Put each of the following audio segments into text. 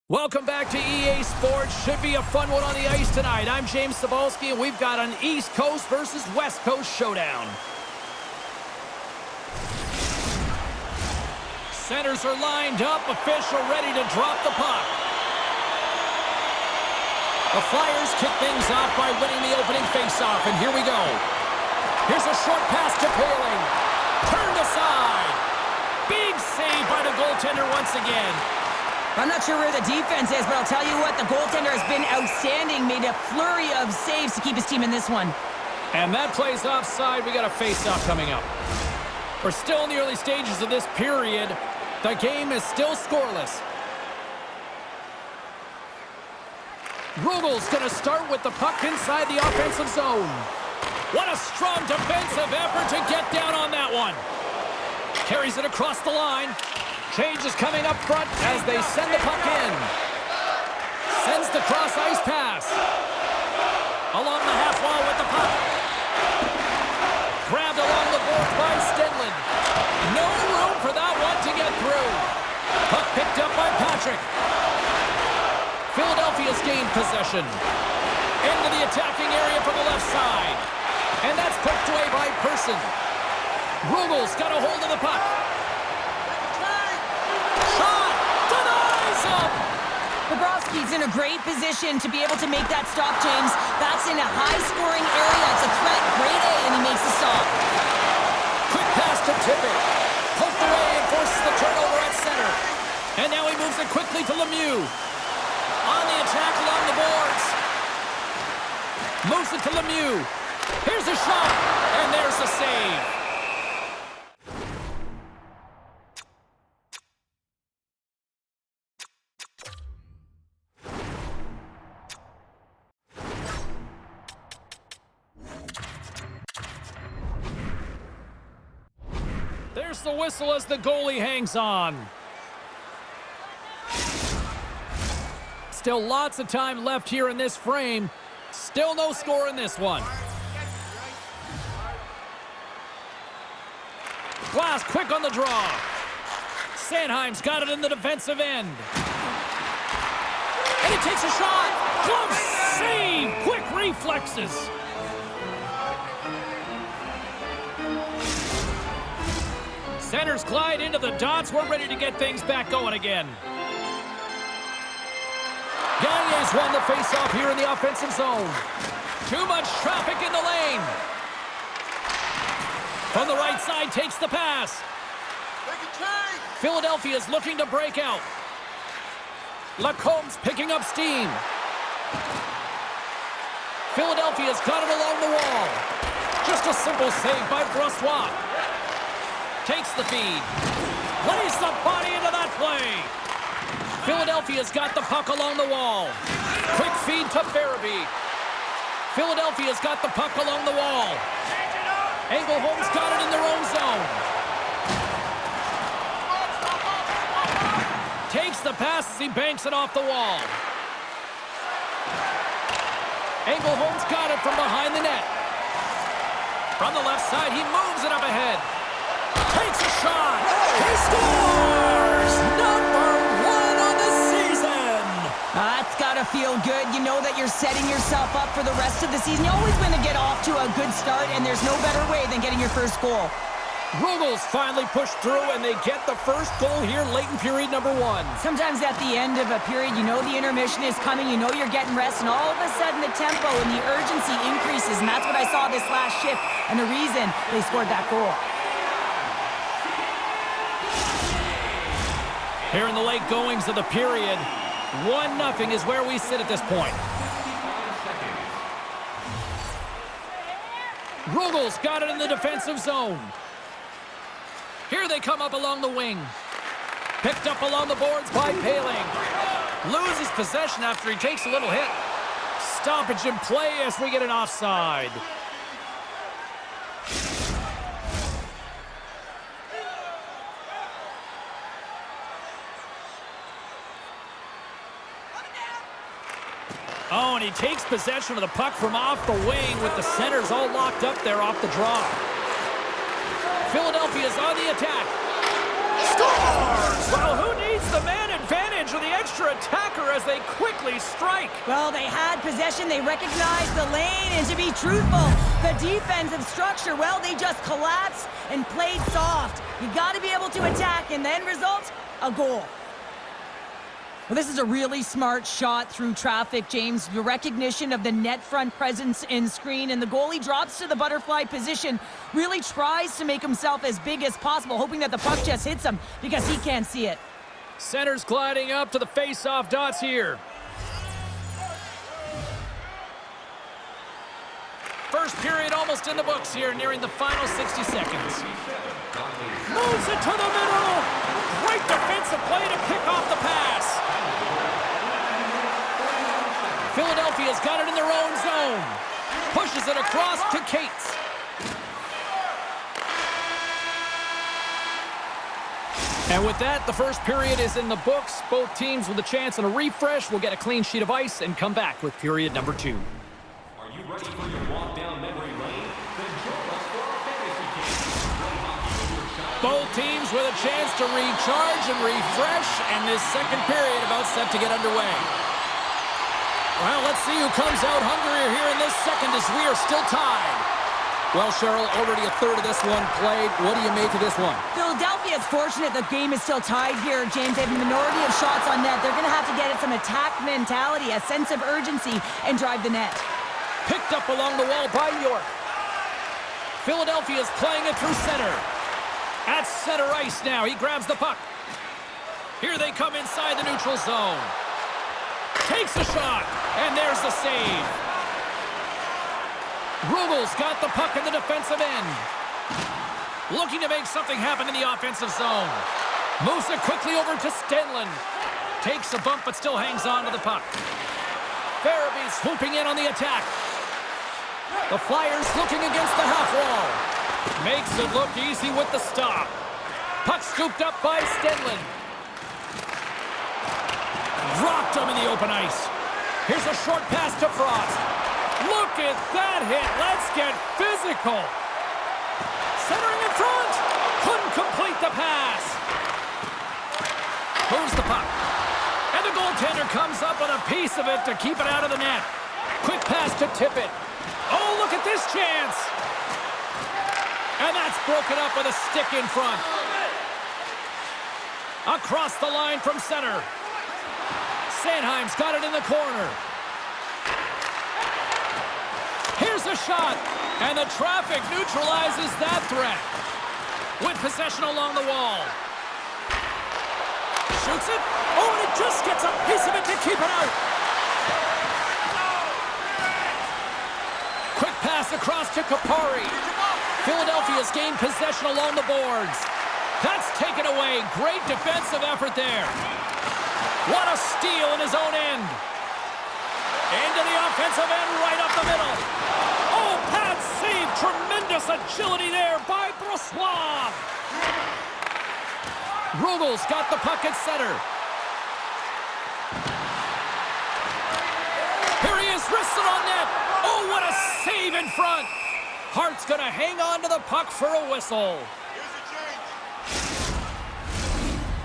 Welcome back to EA Sports. Should be a fun one on the ice tonight. I'm James Cebulski, and we've got an East Coast versus West Coast showdown. Centers are lined up, official ready to drop the puck. The Flyers kick things off by winning the opening faceoff, and here we go. Here's a short pass to Poehling. Turned aside. Big save by the goaltender once again. I'm not sure where the defense is, but I'll tell you what, the goaltender has been outstanding, made a flurry of saves to keep his team in this one. And that plays offside. We got a face-off coming up. We're still in the early stages of this period. The game is still scoreless. Rogle's going to start with the puck inside the offensive zone. What a strong defensive effort to get down on that one. Carries it across the line. Change is coming up front as they send the puck in. Sends the cross-ice pass. Along the half wall with the puck. Grabbed along the boards by Stenlund. No room for that one to get through. Puck picked up by Patrick. Philadelphia's gained possession. Into the attacking area from the left side. And that's poked away by Person. Rogle's got a hold of the puck. Bobrovsky's in a great position to be able to make that stop, James. That's in a high-scoring area. It's a threat, grade A, and he makes the stop. Quick pass to Tippett. Poked away and forces the turnover at center. And now he moves it quickly to Lemieux. On the attack along the boards. Moves it to Lemieux. Here's a shot, and there's the save. There's the whistle as the goalie hangs on. Still lots of time left here in this frame. Still no score in this one. Glass quick on the draw. Sanheim's got it in the defensive end. And he takes a shot. Glove save. Quick reflexes. Centers glide into the dots. We're ready to get things back going again. Gagne's won the faceoff here in the offensive zone. Too much traffic in the lane. From the right side, takes the pass. Philadelphia's looking to break out. Lacomb's picking up steam. Philadelphia's got it along the wall. Just a simple save by Brossoit. Takes the feed. Lays the body into that play. Philadelphia's got the puck along the wall. Quick feed to Farabee. Philadelphia's got the puck along the wall. Engelholm's got it in their own zone. Takes the pass as he banks it off the wall. Engelholm's got it from behind the net. From the left side, he moves it up ahead. Takes a shot. He scores! Number 1 on the season. That's got to feel good. You know that you're setting yourself up for the rest of the season. You always want to get off to a good start, and there's no better way than getting your first goal. Rogle's finally pushed through, and they get the first goal here late in period number 1. Sometimes at the end of a period, you know the intermission is coming, you know you're getting rest, and all of a sudden the tempo and the urgency increases, and that's what I saw this last shift, and the reason they scored that goal. Here in the late goings of the period, 1-0 is where we sit at this point. Rogle's got it in the defensive zone. Here they come up along the wing. Picked up along the boards by Poehling. Loses possession after he takes a little hit. Stoppage in play as we get an offside. Oh, and he takes possession of the puck from off the wing with the centers all locked up there off the draw. Philadelphia's on the attack. Scores! Well, who needs the man advantage or the extra attacker as they quickly strike. Well, they had possession, they recognized the lane, and to be truthful, the defensive structure, well, they just collapsed and played soft. You got to be able to attack, and the end result, a goal. Well, this is a really smart shot through traffic, James. The recognition of the net front presence and screen, and the goalie drops to the butterfly position, really tries to make himself as big as possible, hoping that the puck just hits him because he can't see it. Center's gliding up to the face-off dots here. First period almost in the books here, nearing the final 60 seconds. Moves it to the middle. Great defensive play to pick off the pass. Philadelphia's got it in their own zone. Pushes it across to Cates. And with that, the first period is in the books. Both teams with a chance and a refresh will get a clean sheet of ice and come back with period number 2. Are you ready for your walk down memory lane? Then join us for our fantasy game. Both teams with a chance to recharge and refresh, and this second period about set to get underway. Well, let's see who comes out hungrier here in this second as we are still tied. Well, Cheryl, already a third of this one played. What do you make of this one? Philadelphia is fortunate the game is still tied here, James. They have a minority of shots on net. They're going to have to get it some attack mentality, a sense of urgency, and drive the net. Picked up along the wall by York. Philadelphia's playing it through center. At center ice now. He grabs the puck. Here they come inside the neutral zone. Takes a shot, and there's the save. Rogle's got the puck in the defensive end. Looking to make something happen in the offensive zone. Moves it quickly over to Stenlund. Takes a bump, but still hangs on to the puck. Farabee swooping in on the attack. The Flyers looking against the half wall. Makes it look easy with the stop. Puck scooped up by Stenlund. Dropped him in the open ice. Here's a short pass to Frost. Look at that hit. Let's get physical. Centering in front. Couldn't complete the pass. Moves the puck. And the goaltender comes up with a piece of it to keep it out of the net. Quick pass to Tippett. Oh, look at this chance. And that's broken up with a stick in front. Across the line from center. Sanheim's got it in the corner. Here's a shot, and the traffic neutralizes that threat. With possession along the wall. Shoots it. Oh, and it just gets a piece of it to keep it out. Quick pass across to Kapari. Philadelphia's gained possession along the boards. That's taken away. Great defensive effort there. What a steal in his own end. Into the offensive end, right up the middle. Oh, pad save. Tremendous agility there by Brossoit. Rogle's got the puck at center. Here he is, wristed on net. Oh, what a save in front. Hart's going to hang on to the puck for a whistle.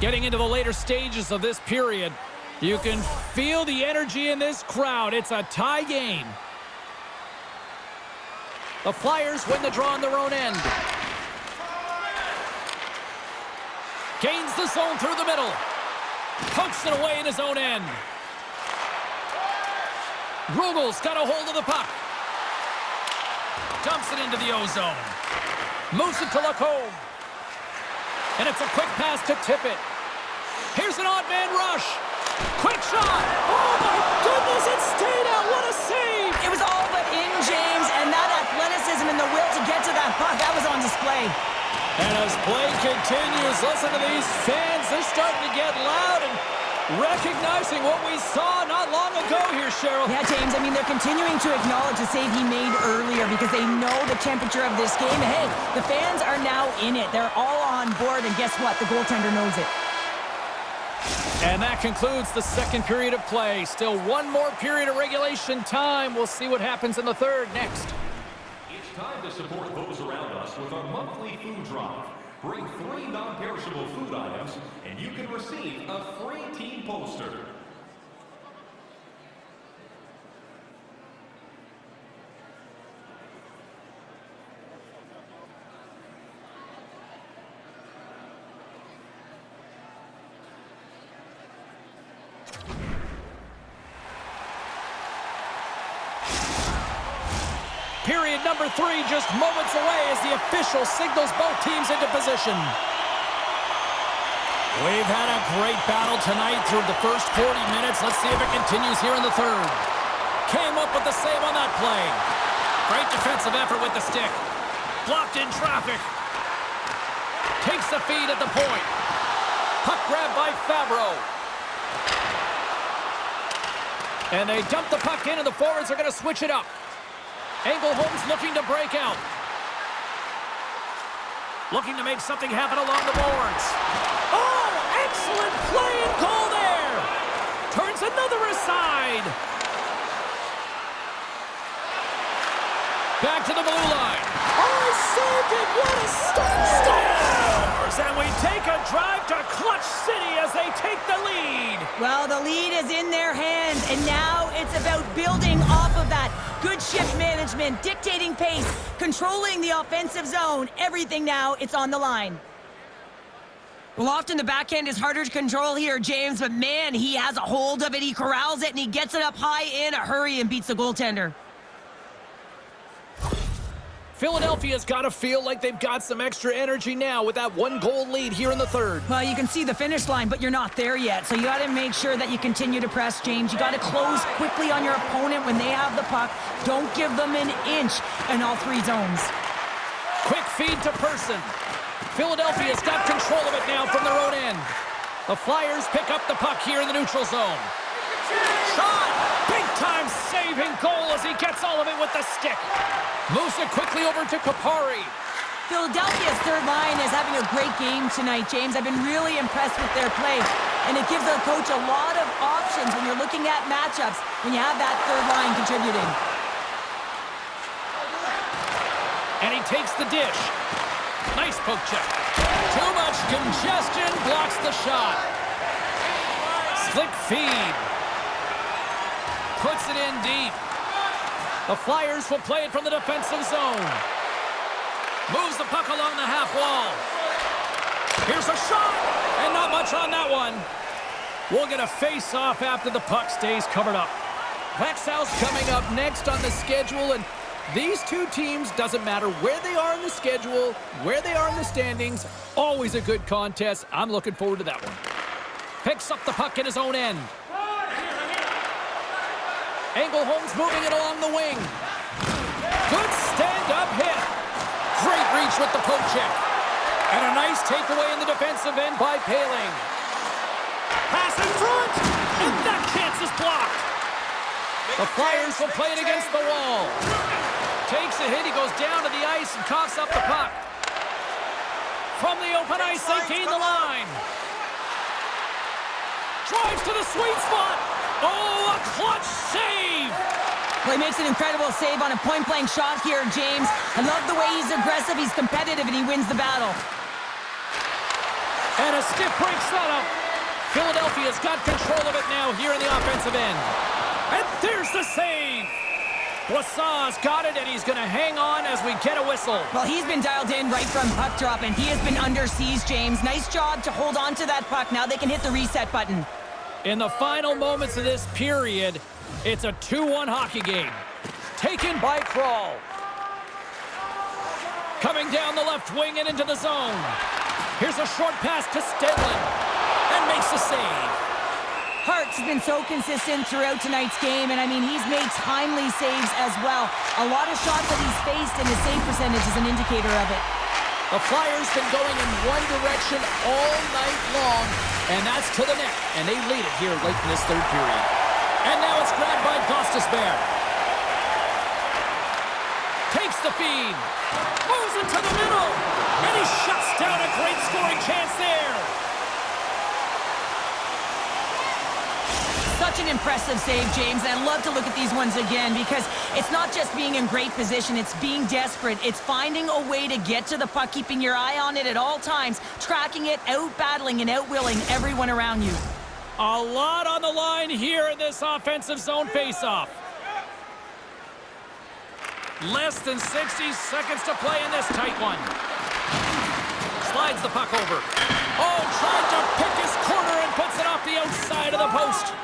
Getting into the later stages of this period, you can feel the energy in this crowd. It's a tie game. The Flyers win the draw on their own end. Gains the zone through the middle. Pokes it away in his own end. Rogle's got a hold of the puck. Dumps it into the O-zone. Moves it to Lacombe. And it's a quick pass to Tippett. Here's an odd man rush. Quick shot. Oh, my goodness, it stayed out. What a save. It was all but in, James, and that athleticism and the will to get to that puck, that was on display. And as play continues, listen to these fans. They're starting to get loud and recognizing what we saw not long ago here, Cheryl. Yeah, James, I mean, they're continuing to acknowledge the save he made earlier because they know the temperature of this game. And hey, the fans are now in it. They're all on board, and guess what? The goaltender knows it. And that concludes the second period of play. Still one more period of regulation time. We'll see what happens in the third next. It's time to support those around us with our monthly food drive. Bring 3 non-perishable food items, and you can receive a free team poster. Period number 3 just moments away as the official signals both teams into position. We've had a great battle tonight through the first 40 minutes. Let's see if it continues here in the third. Came up with the save on that play. Great defensive effort with the stick. Blocked in traffic. Takes the feed at the point. Puck grab by Favreau. And they dump the puck in, and the forwards are going to switch it up. Engelholm's looking to break out. Looking to make something happen along the boards. Oh, excellent play and goal there. Turns another aside. Back to the blue line. Oh, saved it. What a stop. Scores! And we take a drive to Clutch City as they take the lead. Well, the lead is in their hands, and now it's about building off of that. Good shift management, dictating pace, controlling the offensive zone. Everything now, it's on the line. Well, often the backhand is harder to control here, James, but man, he has a hold of it. He corrals it, and he gets it up high in a hurry and beats the goaltender. Philadelphia's got to feel like they've got some extra energy now with that 1-goal lead here in the third. Well, you can see the finish line, but you're not there yet. So you got to make sure that you continue to press, James. You got to close quickly on your opponent when they have the puck. Don't give them an inch in all 3 zones. Quick feed to Person. Philadelphia's got control of it now from their own end. The Flyers pick up the puck here in the neutral zone. Shot! Big-time saving goal as he gets all of it with the stick. Moves it quickly over to Kupari. Philadelphia's third line is having a great game tonight, James. I've been really impressed with their play. And it gives the coach a lot of options when you're looking at matchups when you have that third line contributing. And he takes the dish. Nice poke check. Too much congestion blocks the shot. Slick feed. Puts it in deep. The Flyers will play it from the defensive zone. Moves the puck along the half wall. Here's a shot, and not much on that one. We'll get a face-off after the puck stays covered up. Waxhau's coming up next on the schedule, and these two teams, doesn't matter where they are in the schedule, where they are in the standings, always a good contest. I'm looking forward to that one. Picks up the puck in his own end. Engelholm's moving it along the wing. Good stand-up hit. Great reach with the poke check. And a nice takeaway in the defensive end by Paling. Pass in front, and that chance is blocked. The Flyers will play it against the wall. Takes a hit, he goes down to the ice and coughs up the puck. From the open ice, they gain the line. Drives to the sweet spot. Oh, a clutch save! Well, he makes an incredible save on a point-blank shot here, James. I love the way he's aggressive, he's competitive, and he wins the battle. And a stiff break setup. Philadelphia's got control of it now here in the offensive end. And there's the save! Boisson's got it, and he's going to hang on as we get a whistle. Well, he's been dialed in right from puck drop, and he has been under siege, James. Nice job to hold on to that puck. Now they can hit the reset button. In the final moments of this period, it's a 2-1 hockey game. Taken by Kral. Coming down the left wing and into the zone. Here's a short pass to Stenlund. And makes the save. Hart's been so consistent throughout tonight's game, and I mean, he's made timely saves as well. A lot of shots that he's faced, and his save percentage is an indicator of it. The Flyers been going in one direction all night long, and that's to the net, and they lead it here late in this third period. And now it's grabbed by Gostisbehere. Takes the feed, moves it to the middle, and he shuts down a great scoring chance there. Such an impressive save, James, and I love to look at these ones again because it's not just being in great position, it's being desperate. It's finding a way to get to the puck, keeping your eye on it at all times, tracking it, out-battling and out-willing everyone around you. A lot on the line here in this offensive zone faceoff. Less than 60 seconds to play in this tight one. Slides the puck over. Oh, tried to pick his corner and puts it off the outside of the post.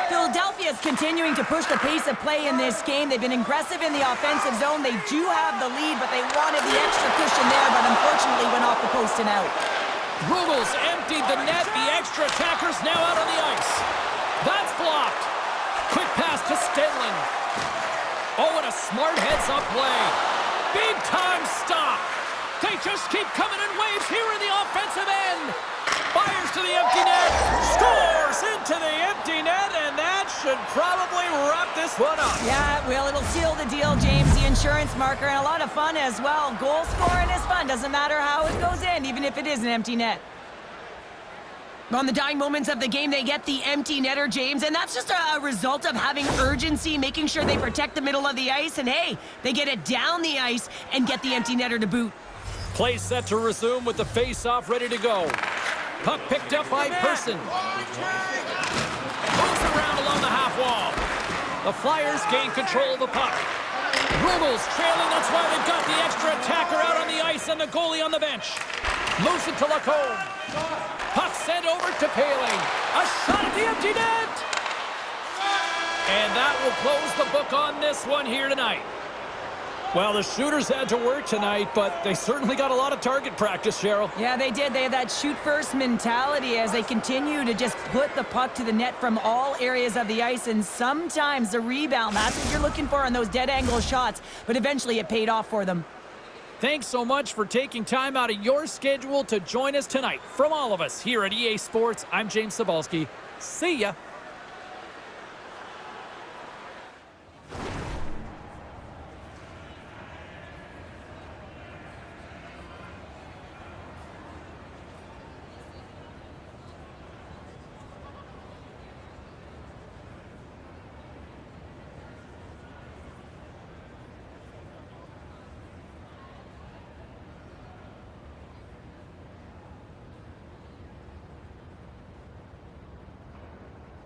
Philadelphia is continuing to push the pace of play in this game. They've been aggressive in the offensive zone. They do have the lead, but they wanted the extra cushion there, but unfortunately went off the post and out. Rugle's emptied the net. The extra attacker's now out on the ice. That's blocked. Quick pass to Stenlin. Oh, and a smart heads-up play. Big-time stop. They just keep coming in waves here in the offensive end. Fires to the empty net. Scores into the empty net, and that should probably wrap this one up. Yeah, it will. It'll seal the deal, James. The insurance marker, and a lot of fun as well. Goal scoring is fun. Doesn't matter how it goes in, even if it is an empty net. On the dying moments of the game, they get the empty netter, James, and that's just a result of having urgency, making sure they protect the middle of the ice, and hey, they get it down the ice and get the empty netter to boot. Play set to resume with the face-off ready to go. Puck picked up by Person. Moves around along the half wall. The Flyers gain control of the puck. Rugle's trailing, that's why they've got the extra attacker out on the ice and the goalie on the bench. Moves it to Lacombe. Puck sent over to Paling. A shot at the empty net! And that will close the book on this one here tonight. Well, the shooters had to work tonight, but they certainly got a lot of target practice, Cheryl. Yeah, they did. They had that shoot-first mentality as they continue to just put the puck to the net from all areas of the ice, and sometimes the rebound, that's what you're looking for on those dead-angle shots, but eventually it paid off for them. Thanks so much for taking time out of your schedule to join us tonight. From all of us here at EA Sports, I'm James Cebulski. See ya.